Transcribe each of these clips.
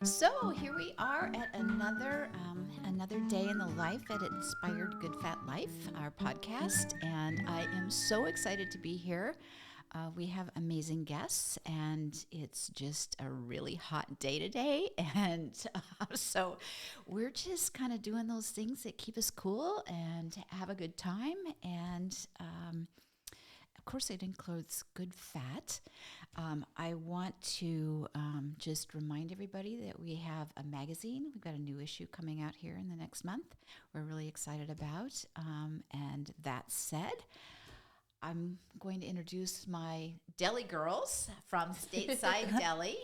So here we are at another day in the life at Inspired Good Fat Life, our podcast, and I am so excited to be here. We have amazing guests, and it's just a really hot day today, and so we're just kind of doing those things that keep us cool and have a good time, and of course, it includes good fat. I want to just remind everybody that we have a magazine. We've got a new issue coming out here in the next month. We're really excited about. And that said, I'm going to introduce my deli girls from Stateside Deli,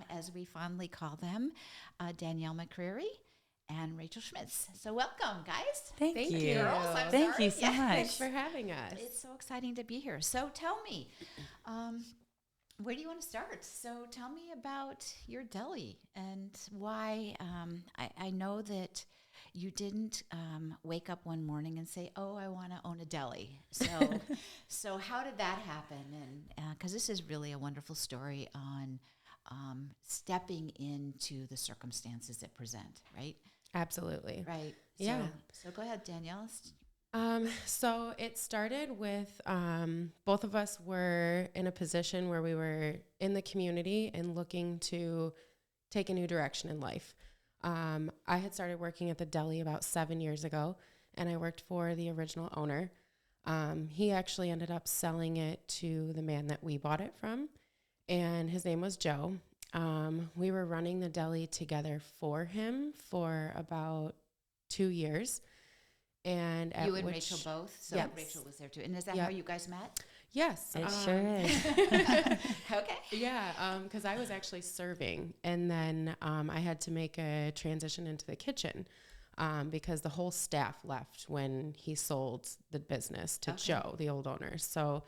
as we fondly call them, Danielle McCreary and Rachel Schmitz. So welcome, guys. Thank you. Girls, I'm Thank sorry. you so much. Thanks for having us. It's so exciting to be here. So tell me, where do you want to start? So tell me about your deli and why. I know that you didn't wake up one morning and say, "Oh, I want to own a deli." So how did that happen? And because this is really a wonderful story on stepping into the circumstances that present, right? Absolutely. Right. Yeah. So go ahead, Danielle. So it started with both of us were in a position where we were in the community and looking to take a new direction in life. I had started working at the deli about 7 years ago, and I worked for the original owner. He actually ended up selling it to the man that we bought it from, and his name was Joe. We were running the deli together for him for about 2 years. And you and Rachel both? So yes. Rachel was there too. And is that how you guys met? Yes. It sure is. Okay. Yeah, because I was actually serving, and then I had to make a transition into the kitchen because the whole staff left when he sold the business to Joe, the old owner. So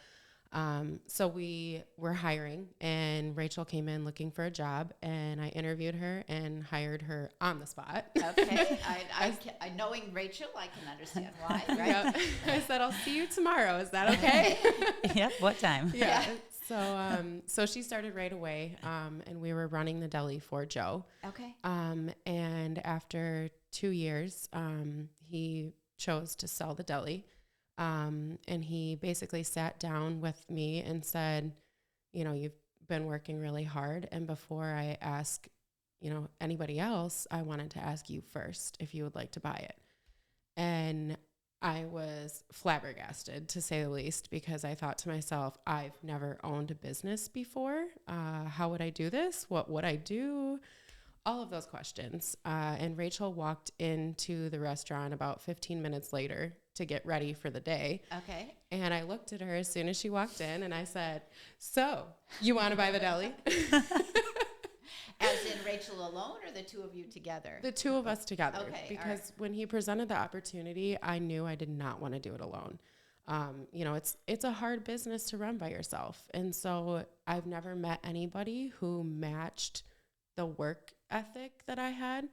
we were hiring, and Rachel came in looking for a job, and I interviewed her and hired her on the spot. Okay. I knowing Rachel, I can understand why, right? Yep. I said, I'll see you tomorrow. Is that okay? Yep. What time? Yeah. So she started right away, and we were running the deli for Joe. Okay. And after 2 years, he chose to sell the deli. And he basically sat down with me and said, you know, you've been working really hard. And before I ask, anybody else, I wanted to ask you first if you would like to buy it. And I was flabbergasted, to say the least, because I thought to myself, I've never owned a business before. How would I do this? What would I do? All of those questions. And Rachel walked into the restaurant about 15 minutes later to get ready for the day. Okay. And I looked at her as soon as she walked in, and I said, so you want to buy the deli? As in Rachel alone, or the two of you together? The two of us together. Okay, Because when he presented the opportunity, I knew I did not want to do it alone. It's a hard business to run by yourself. And so I've never met anybody who matched the work ethic that I had,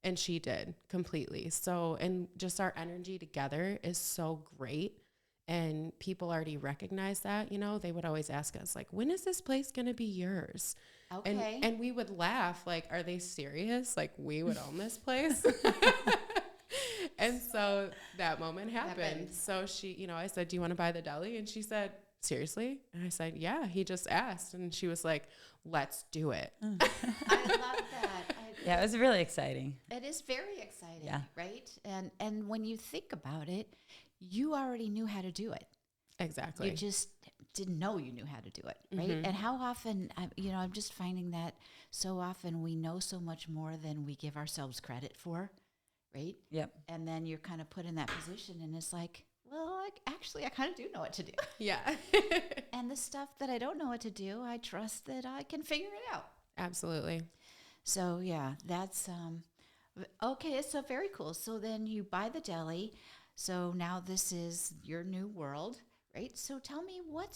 and she did completely. So, and just our energy together is so great, and people already recognize that. They would always ask us, like, when is this place going to be yours? Okay. And we would laugh, like, are they serious? Like, we would own this place? And so that moment happened. So she, I said, do you want to buy the deli? And she said, seriously? And I said, yeah, he just asked. And she was like, let's do it. I love that. Yeah, it was really exciting. It is very exciting, Yeah. right? And when you think about it, you already knew how to do it. Exactly. You just didn't know you knew how to do it, right? Mm-hmm. And how often, I'm just finding that so often we know so much more than we give ourselves credit for, right? Yep. And then you're kind of put in that position, and it's like, well, I kind of do know what to do. Yeah. And the stuff that I don't know what to do, I trust that I can figure it out. Absolutely. So, yeah, that's okay. So very cool. So then you buy the deli. So now this is your new world, right? So tell me, what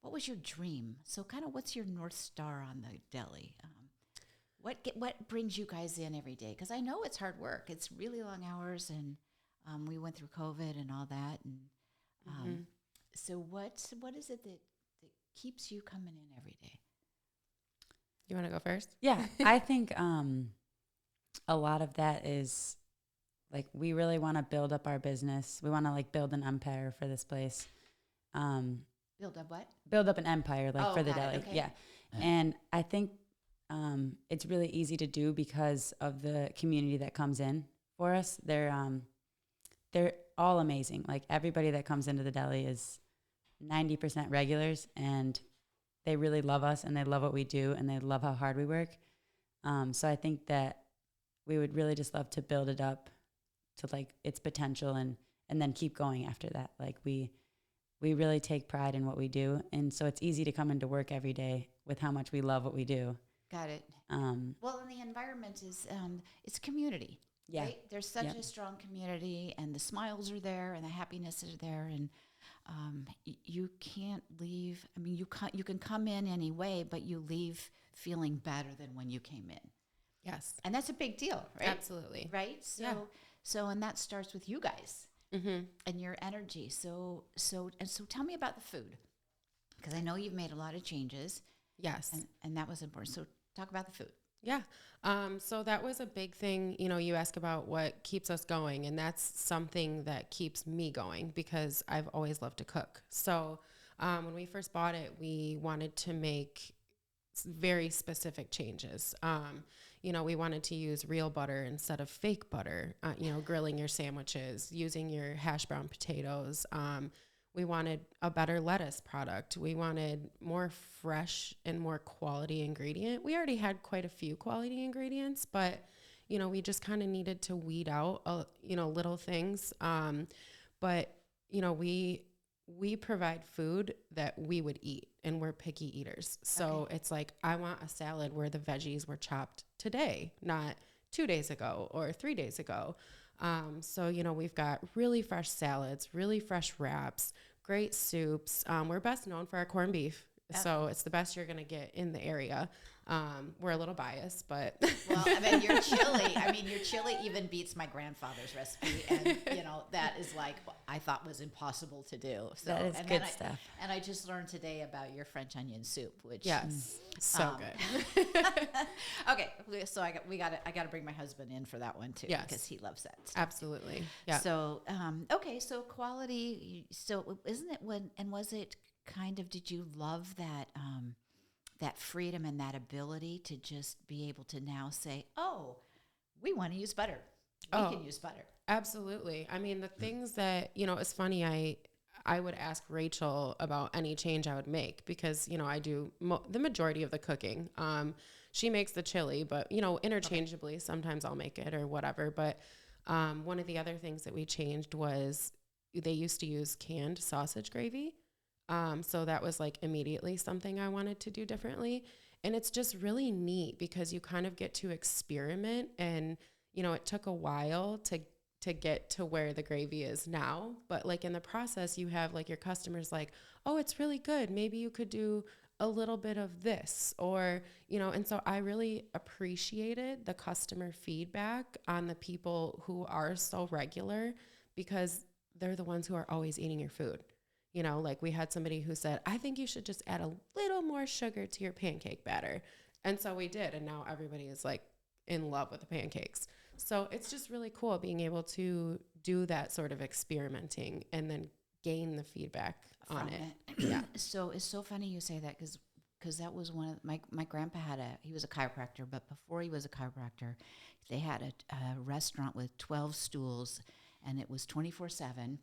was your dream? So kind of what's your North Star on the deli? What brings you guys in every day? Because I know it's hard work. It's really long hours, and we went through COVID and all that. And so what is it that keeps you coming in every day? You want to go first? Yeah, I think a lot of that is like we really want to build up our business. We want to like build an empire for this place. Build up what? Build up an empire like for the got it. deli. Okay. Yeah. And I think it's really easy to do because of the community that comes in for us. They're all amazing. Like everybody that comes into the deli is 90% regulars, and they really love us and they love what we do and they love how hard we work. So I think that we would really just love to build it up to like its potential and then keep going after that. Like we really take pride in what we do. And so it's easy to come into work every day with how much we love what we do. Got it. Well, and the environment is, it's community, Yeah. right? There's such a strong community, and the smiles are there, and the happiness is there, and you can't leave. I mean, you can come in anyway, but you leave feeling better than when you came in. Yes. And that's a big deal, right? Absolutely. Right? So and that starts with you guys and your energy. So tell me about the food, because I know you've made a lot of changes. Yes. And that was important. So talk about the food. Yeah. So that was a big thing. You know, you ask about what keeps us going, and that's something that keeps me going because I've always loved to cook. So when we first bought it, we wanted to make very specific changes. You know, we wanted to use real butter instead of fake butter, you know, grilling your sandwiches, using your hash brown potatoes. We wanted a better lettuce product. We wanted more fresh and more quality ingredient. We already had quite a few quality ingredients, but, you know, we just kind of needed to weed out, you know, little things. But, you know, we provide food that we would eat, and we're picky eaters. So it's like, I want a salad where the veggies were chopped today, not 2 days ago or 3 days ago. So, you know, we've got really fresh salads, really fresh wraps, great soups. We're best known for our corned beef. So it's the best you're going to get in the area. We're a little biased, but. Well, your chili even beats my grandfather's recipe. And, you know, that is like, I thought was impossible to do. So, that is good stuff. And I just learned today about your French onion soup, which. Yes. So good. Okay. So I got to bring my husband in for that one too. Yes. Because he loves that stuff. Absolutely. Yeah. So, so quality, so isn't it was it kind of, did you love that, that freedom and that ability to just be able to now say, oh, we want to use butter. We can use butter. Absolutely. I mean, the things that, you know, it's funny, I would ask Rachel about any change I would make because, you know, I do the majority of the cooking. She makes the chili, but, you know, interchangeably, sometimes I'll make it or whatever. But one of the other things that we changed was they used to use canned sausage gravy. So that was like immediately something I wanted to do differently. And it's just really neat because you kind of get to experiment, and, you know, it took a while to get to where the gravy is now. But like in the process, you have like your customers like, oh, it's really good. Maybe you could do a little bit of this, or, you know, and so I really appreciated the customer feedback on the people who are so regular because they're the ones who are always eating your food. You know, like we had somebody who said, I think you should just add a little more sugar to your pancake batter. And so we did. And now everybody is like in love with the pancakes. So it's just really cool being able to do that sort of experimenting and then gain the feedback on it. Yeah. So it's so funny you say that because that was one of my grandpa he was a chiropractor, but before he was a chiropractor, they had a restaurant with 12 stools, and it was 24/7.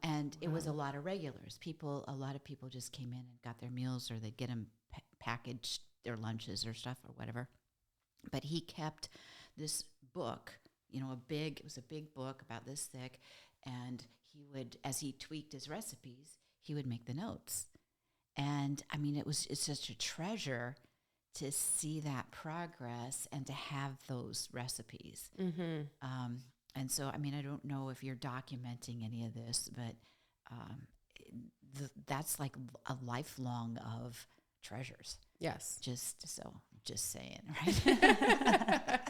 And it was a lot of regulars. A lot of people just came in and got their meals, or they'd get them packaged, their lunches or stuff or whatever. But he kept this book, you know, it was a big book about this thick, and he would, as he tweaked his recipes, he would make the notes. And I mean, it's such a treasure to see that progress and to have those recipes. Mm-hmm. And so, I mean, I don't know if you're documenting any of this, but that's like a lifelong of treasures. Yes. Just saying, right?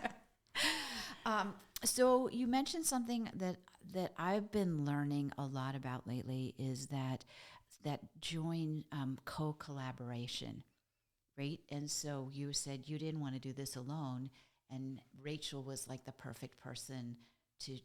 So you mentioned something that I've been learning a lot about lately is that joint co-collaboration, right? And so you said you didn't want to do this alone, and Rachel was like the perfect person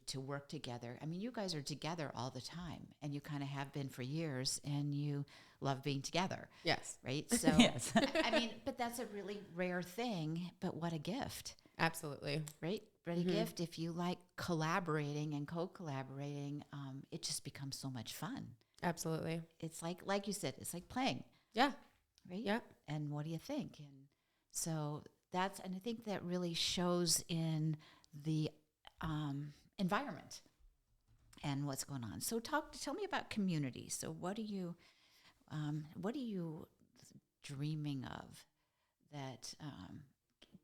to work together. I mean, you guys are together all the time, and you kind of have been for years, and you love being together, Yes. right? So, Yes. I mean, but that's a really rare thing, but what a gift, Absolutely. right? What a gift. If you like collaborating and co-collaborating, it just becomes so much fun. Absolutely. It's like you said, it's like playing, Yeah. right? Yeah. And what do you think? And so and I think that really shows in the environment and what's going on. So tell me about community. So what are you dreaming of that,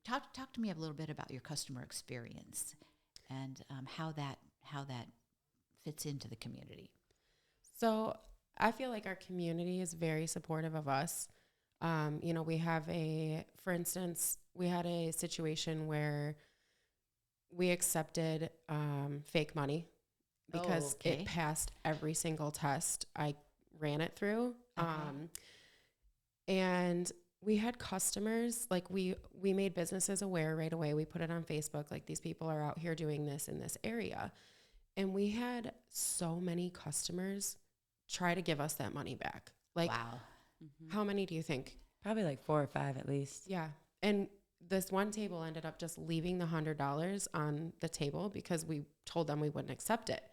talk to me a little bit about your customer experience and how that fits into the community. So I feel like our community is very supportive of us. For instance, we had a situation where we accepted fake money because it passed every single test I ran it through. Okay. And we had customers, like we made businesses aware right away. We put it on Facebook, like these people are out here doing this in this area. And we had so many customers try to give us that money back. Like, Wow. how many do you think? Probably like 4 or 5 at least. Yeah. And this one table ended up just leaving the $100 on the table because we told them we wouldn't accept it.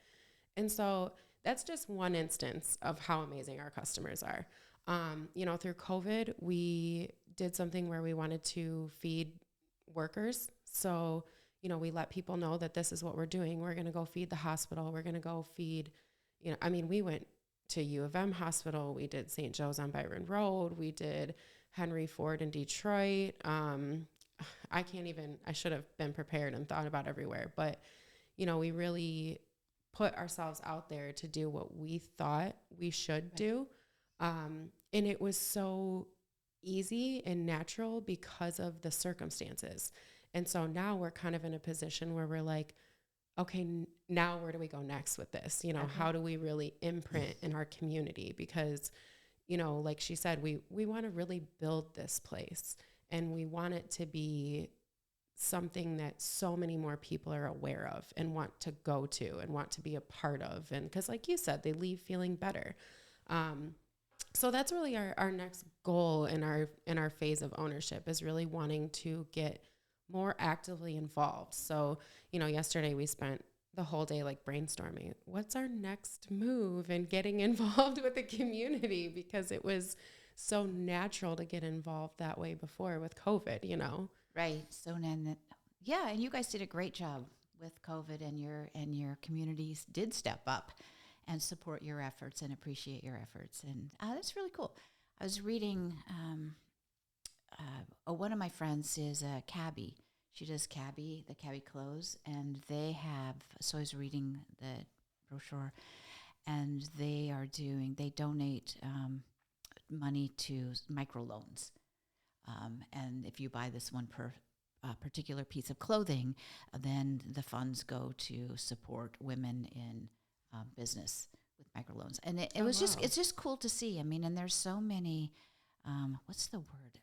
And so that's just one instance of how amazing our customers are. Through COVID, we did something where we wanted to feed workers. So, we let people know that this is what we're doing. We're going to go feed the hospital. We're going to go feed, we went to U of M hospital. We did St. Joe's on Byron Road. We did Henry Ford in Detroit. I should have been prepared and thought about everywhere, but, we really put ourselves out there to do what we thought we should do. And it was so easy and natural because of the circumstances. And so now we're kind of in a position where we're like, okay, now where do we go next with this? How do we really imprint in our community? Because, like she said, we want to really build this place, and we want it to be something that so many more people are aware of and want to go to and want to be a part of. And because like you said, they leave feeling better. So that's really our next goal in our phase of ownership, is really wanting to get more actively involved. So, yesterday we spent the whole day like brainstorming, what's our next move, and getting involved with the community, because it was so natural to get involved that way before with COVID, Right. So then, yeah, and you guys did a great job with COVID, and your communities did step up and support your efforts and appreciate your efforts, and that's really cool. I was reading. One of my friends is a cabbie. She does the cabbie clothes, and so I was reading the brochure, and they donate money to microloans. And if you buy this one per particular piece of clothing, then the funds go to support women in business with microloans. And it's just cool to see. I mean, and there's so many, what's the word?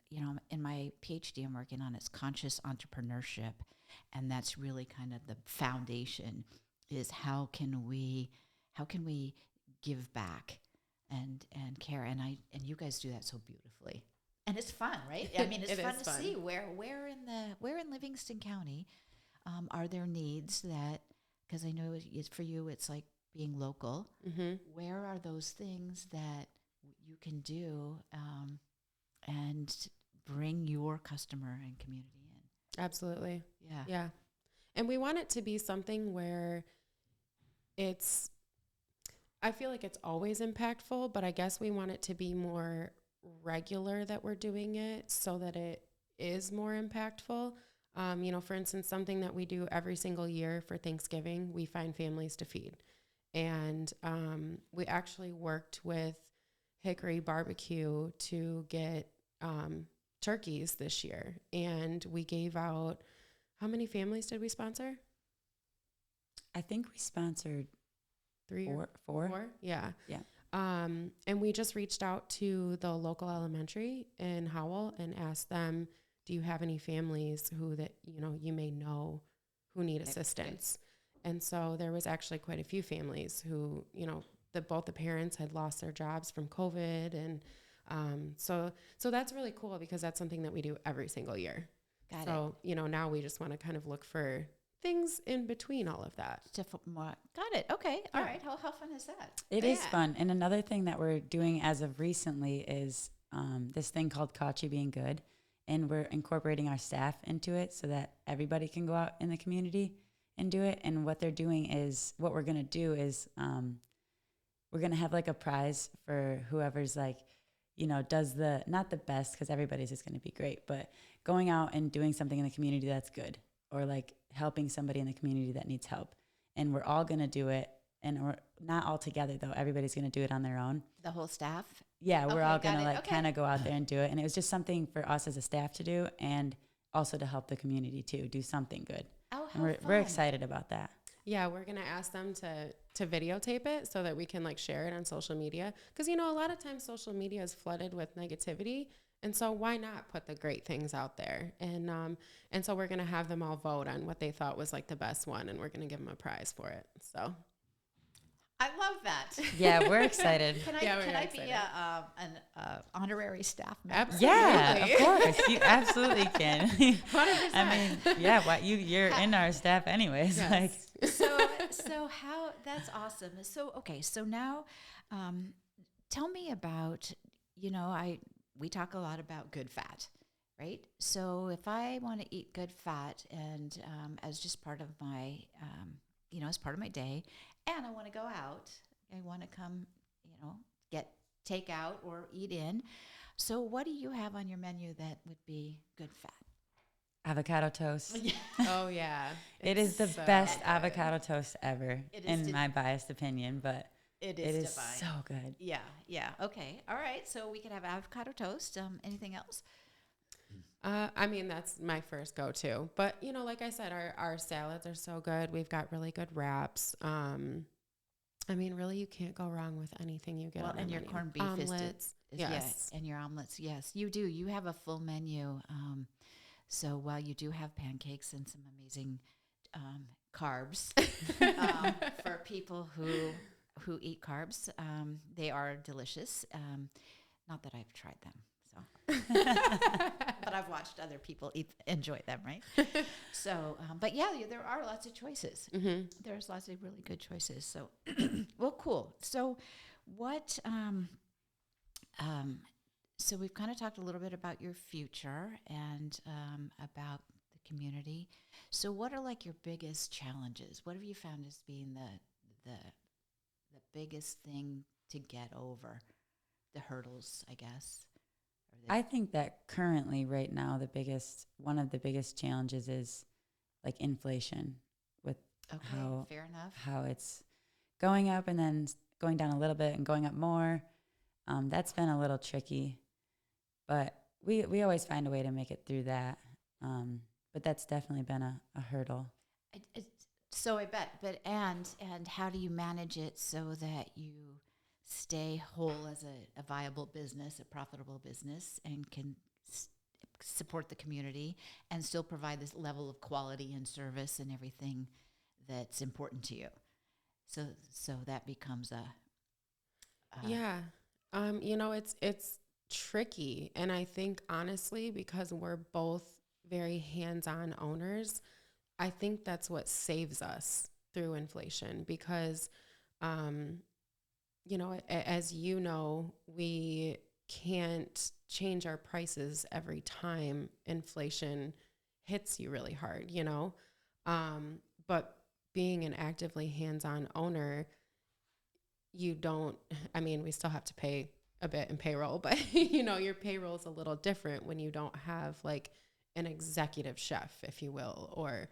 In my PhD I'm working on, it's conscious entrepreneurship. And that's really kind of the foundation, is how can we give back and care. And you guys do that so beautifully. And it's fun, right? I mean, it's fun to see where in Livingston County are there needs that, because I know for you, it's like being local. Mm-hmm. Where are those things that you can do and bring your customer and community in? Absolutely. Yeah. Yeah. And we want it to be something where I feel like it's always impactful, but I guess we want it to be more regular that we're doing it, so that it is more impactful. For instance, something that we do every single year for Thanksgiving, we find families to feed. And we actually worked with Hickory Barbecue to get turkeys this year. And we gave out, how many families did we sponsor? I think we sponsored 3 4. or 4. Yeah. Yeah. And we just reached out to the local elementary in Howell and asked them, do you have any families who that, you may know who need assistance? And so there was actually quite a few families who, both the parents had lost their jobs from COVID. And so that's really cool because that's something that we do every single year. Got it. Now we just want to kind of look for things in between all of that. Got it. Okay. All right. How fun is that? It is fun. And another thing that we're doing as of recently is this thing called Kachi Being Good. And we're incorporating our staff into it so that everybody can go out in the community and do it. And what we're going to do is we're going to have like a prize for whoever's like, does not the best, because everybody's just going to be great, but going out and doing something in the community that's good, or like helping somebody in the community that needs help. And we're all going to do it. And we're not all together though. Everybody's going to do it on their own. The whole staff? Yeah, we're all going to kind of go out there and do it. And it was just something for us as a staff to do, and also to help the community too, do something good. Oh, how and we're excited about that. Yeah, we're going to ask them to videotape it so that we can like share it on social media. Because, a lot of times social media is flooded with negativity. And so why not put the great things out there? And so we're going to have them all vote on what they thought was like the best one. And we're going to give them a prize for it. So I love that. Yeah, we're excited. Can I be an honorary staff member? Absolutely. Yeah, of course. You absolutely can. 100%. I mean, yeah, you're in our staff anyways. Yes. Like, so how, that's awesome. So now, tell me about, we talk a lot about good fat, right? So if I want to eat good fat and as just part of my, as part of my day, and I want to go out, I want to come, get takeout or eat in. So what do you have on your menu that would be good fat? avocado toast. Oh, yeah. It is the best avocado toast ever, in my biased opinion, but it is divine. So good. Yeah. Okay. All right. So we could have avocado toast. Anything else? That's my first go-to. But, like I said, our salads are so good. We've got really good wraps. Really, you can't go wrong with anything you get on and the your menu. corned beef omelets. Yes. And your omelets. Yes, you do. You have a full menu. So while you do have pancakes and some amazing carbs for people who eat carbs, they are delicious. Not that I've tried them. But I've watched other people enjoy them, right? So, but yeah, there are lots of choices. Mm-hmm. There's lots of really good choices. So, well, cool. So, what? So we've kind of talked a little bit about your future and about the community. So, what are like your biggest challenges? What have you found as being the biggest thing to get over? The hurdles, I guess. I think that currently, right now, one of the biggest challenges is like inflation with fair enough. How it's going up and then going down a little bit and going up more. That's been a little tricky, but we always find a way to make it through that. But that's definitely been a hurdle. So I bet, and how do you manage it so that you stay whole as a viable business, a profitable business, and can support the community and still provide this level of quality and service and everything that's important to you? So that becomes it's tricky. And I think honestly, because we're both very hands-on owners, I think that's what saves us through inflation because, as you know, we can't change our prices every time inflation hits you really hard, but being an actively hands-on owner, we still have to pay a bit in payroll, but your payroll is a little different when you don't have like an executive chef, if you will, or,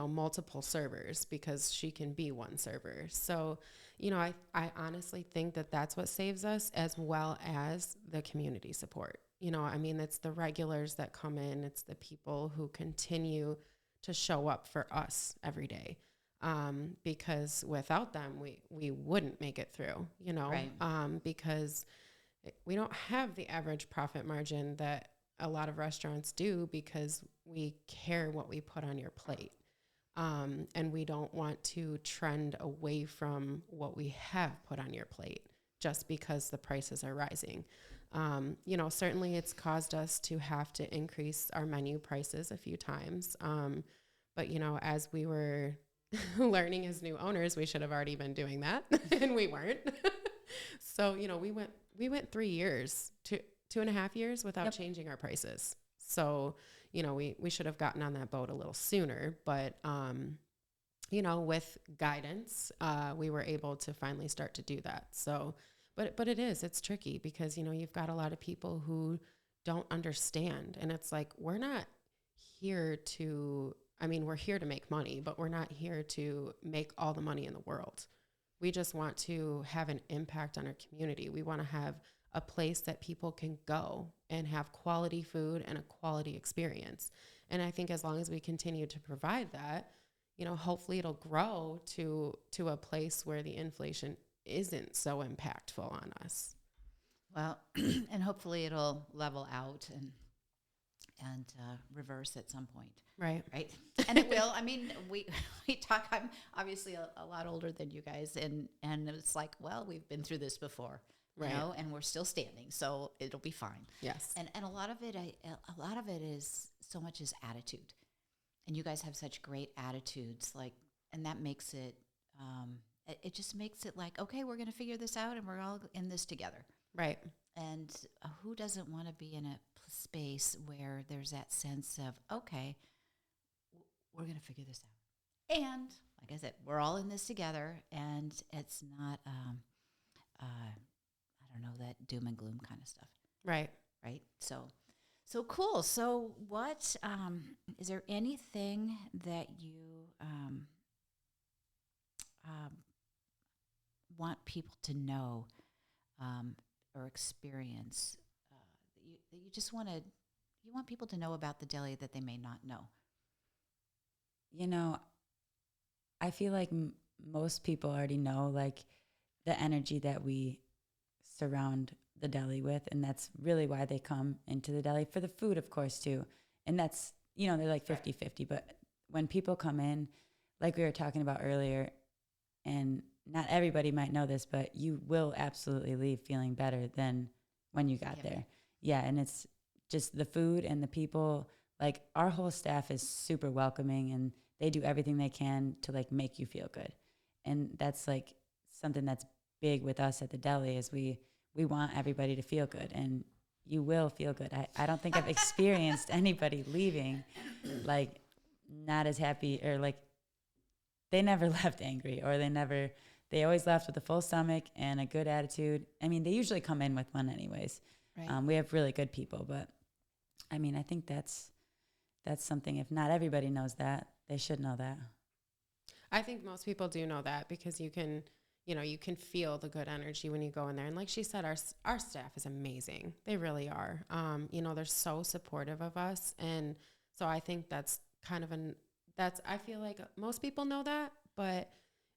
multiple servers, because she can be one server. So, I honestly think that that's what saves us, as well as the community support. It's the regulars that come in. It's the people who continue to show up for us every day. because without them, we wouldn't make it through, you know, Right. because we don't have the average profit margin that a lot of restaurants do because we care what we put on your plate. And we don't want to trend away from what we have put on your plate just because the prices are rising. You know, certainly it's caused us to have to increase our menu prices a few times. But, you know, as we were learning as new owners, we should have already been doing that, and we weren't. So, you know, we went 3 years, 2.5 years without changing our prices. So, you know, we should have gotten on that boat a little sooner, but, you know, with guidance, we were able to finally start to do that. So, but it's tricky because, you know, you've got a lot of people who don't understand, and it's like, we're not here to, I mean, we're here to make money, but we're not here to make all the money in the world. We just want to have an impact on our community. We want to have a place that people can go and have quality food and a quality experience. And I think as long as we continue to provide that, you know, hopefully it'll grow to a place where the inflation isn't so impactful on us. Well, and hopefully it'll level out and reverse at some point. Right. Right. And it will. I mean, we talk, I'm obviously a lot older than you guys. And it's like, well, we've been through this before, Right. you know, and we're still standing. So it'll be fine. Yes. And a lot of it, is so much is attitude. And you guys have such great attitudes, like, and that makes it, it just makes it like, okay, we're going to figure this out and we're all in this together. Right. And who doesn't want to be in a space where there's that sense of, okay, we're going to figure this out. And like I said, we're all in this together, and it's not, I don't know, that doom and gloom kind of stuff. Right. Right. So cool. So what, is there anything that you, want people to know, or experience, that you just want people to know about the deli that they may not know? You know, I feel like most people already know, like, the energy that we surround the deli with, and that's really why they come into the deli, for the food, of course, too. And that's, you know, they're like 50-50, but when people come in, like we were talking about earlier, and not everybody might know this, but you will absolutely leave feeling better than when you got there. Yeah, and it's just the food and the people. Like, our whole staff is super welcoming, and they do everything they can to, like, make you feel good. And that's, like, something that's big with us at the deli, is we want everybody to feel good, and you will feel good. I don't think I've experienced anybody leaving, like, not as happy, or, like, they never left angry, or they always left with a full stomach and a good attitude. I mean, they usually come in with one anyways. Right. We have really good people, but I mean, I think that's something, if not everybody knows that, they should know that. I think most people do know that, because you can feel the good energy when you go in there. And like she said, our staff is amazing. They really are. You know, they're so supportive of us. And so I think that's kind of I feel like most people know that, but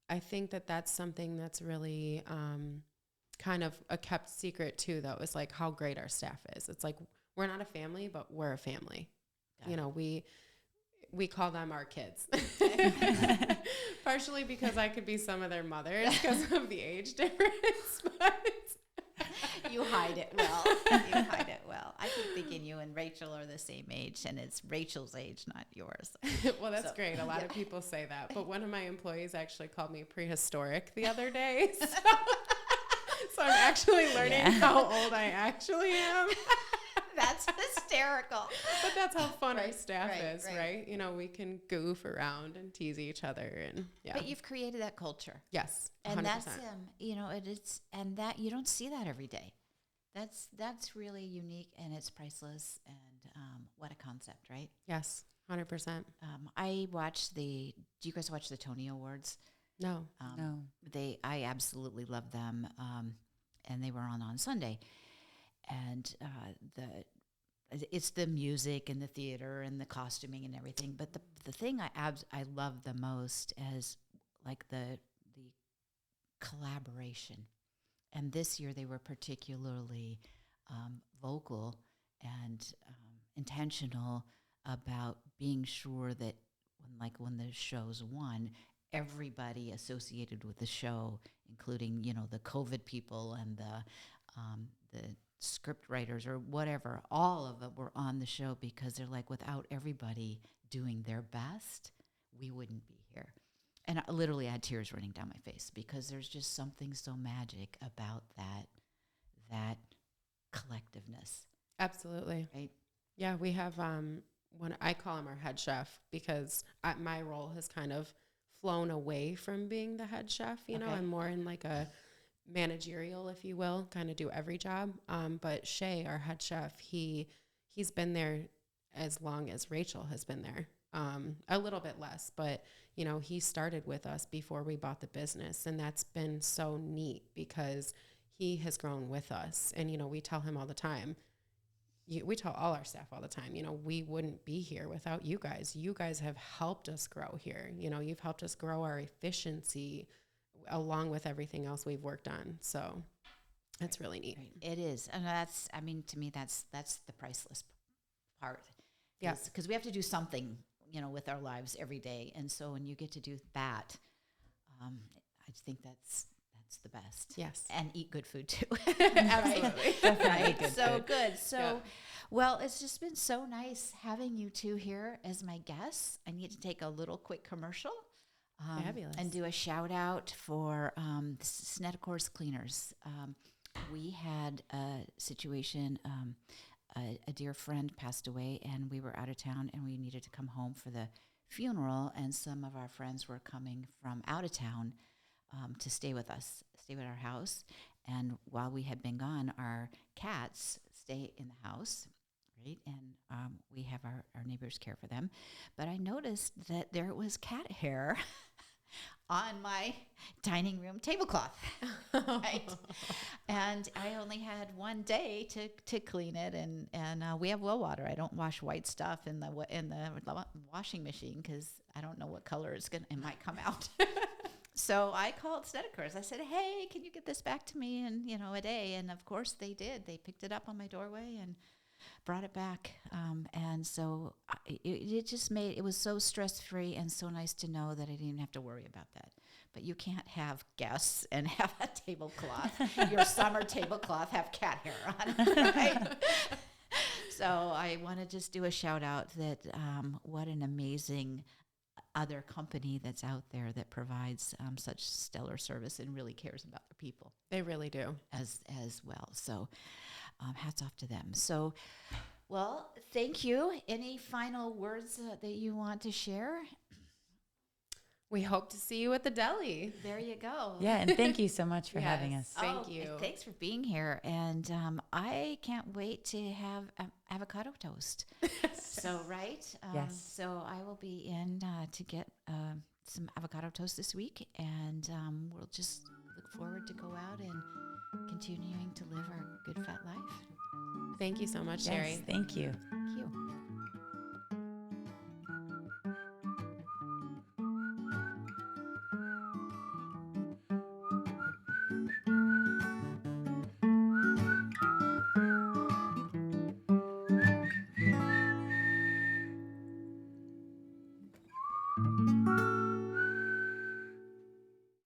I think that that's something that's really kind of a kept secret too, though, is like how great our staff is. It's like, we're not a family, but we're a family. You know, we call them our kids. Partially because I could be some of their mothers because of the age difference. But You hide it well. You hide it well. I keep thinking you and Rachel are the same age, and it's Rachel's age, not yours. well, that's great. A lot of people say that. But one of my employees actually called me prehistoric the other day. So I'm actually learning how old I actually am. That's hysterical. But that's how fun our staff right, is, right? You know, we can goof around and tease each other, and But you've created that culture. Yes, 100%. And that's you know, it's, and that you don't see that every day. That's really unique, and it's priceless, and what a concept, right? Yes, 100%. I watch do you guys watch the Tony Awards? No. No. I absolutely love them, and they were on Sunday, and it's the music and the theater and the costuming and everything. But the thing I love the most is like the collaboration. And this year they were particularly vocal and intentional about being sure that when the shows won, everybody associated with the show, including the COVID people and the script writers or whatever, all of it were on the show, because they're like, without everybody doing their best, we wouldn't be here. And I literally had tears running down my face, because there's just something so magic about that collectiveness. Absolutely. Right? Yeah, we have one. I call him our head chef, because my role has kind of flown away from being the head chef. You know, Okay. I'm more in like a managerial, if you will, kind of do every job. But Shay, our head chef, he's been there as long as Rachel has been there. A little bit less, but he started with us before we bought the business, and that's been so neat, because he has grown with us. And we tell him all the time, we tell all our staff all the time, we wouldn't be here without you guys. You guys have helped us grow here. You've helped us grow our efficiency along with everything else we've worked on. So that's really neat. Right. It is. And to me, that's the priceless part. Yeah. Because we have to do something, with our lives every day. And so when you get to do that, I just think that's the best. Yes. And eat good food too. Absolutely. Right? Good So food. good. So, Yeah. well, it's just been so nice having you two here as my guests. I need to take a little quick commercial. Fabulous. And do a shout out for Snedecor's Cleaners. We had a situation, a dear friend passed away, and we were out of town, and we needed to come home for the funeral, and some of our friends were coming from out of town to stay with us, stay at our house. And while we had been gone, our cats stay in the house, right? And we have our neighbors care for them. But I noticed that there was cat hair on my dining room tablecloth, right? And I only had one day to clean it, and we have well water. I don't wash white stuff in the washing machine, because I don't know what color it might come out. So I called Snedecor's. I said, "Hey, can you get this back to me in a day?" And of course they did. They picked it up on my doorway and brought it back. And so it just it was so stress-free and so nice to know that I didn't even have to worry about that. But you can't have guests and have a tablecloth, your summer tablecloth, have cat hair on it, right? So I want to just do a shout out that what an amazing other company that's out there that provides such stellar service and really cares about their people They really do. as well. So hats off to them. So, well, thank you. Any final words that you want to share? We hope to see you at the deli. There you go. Yeah, and thank you so much for having Yes. us. Thank you. Thanks for being here. And I can't wait to have avocado toast. So, right? Yes. So I will be in to get some avocado toast this week. And we'll just look forward to go out and continuing to live our good fat life. Thank you so much, Yes, Sherri. thank you. Thank you.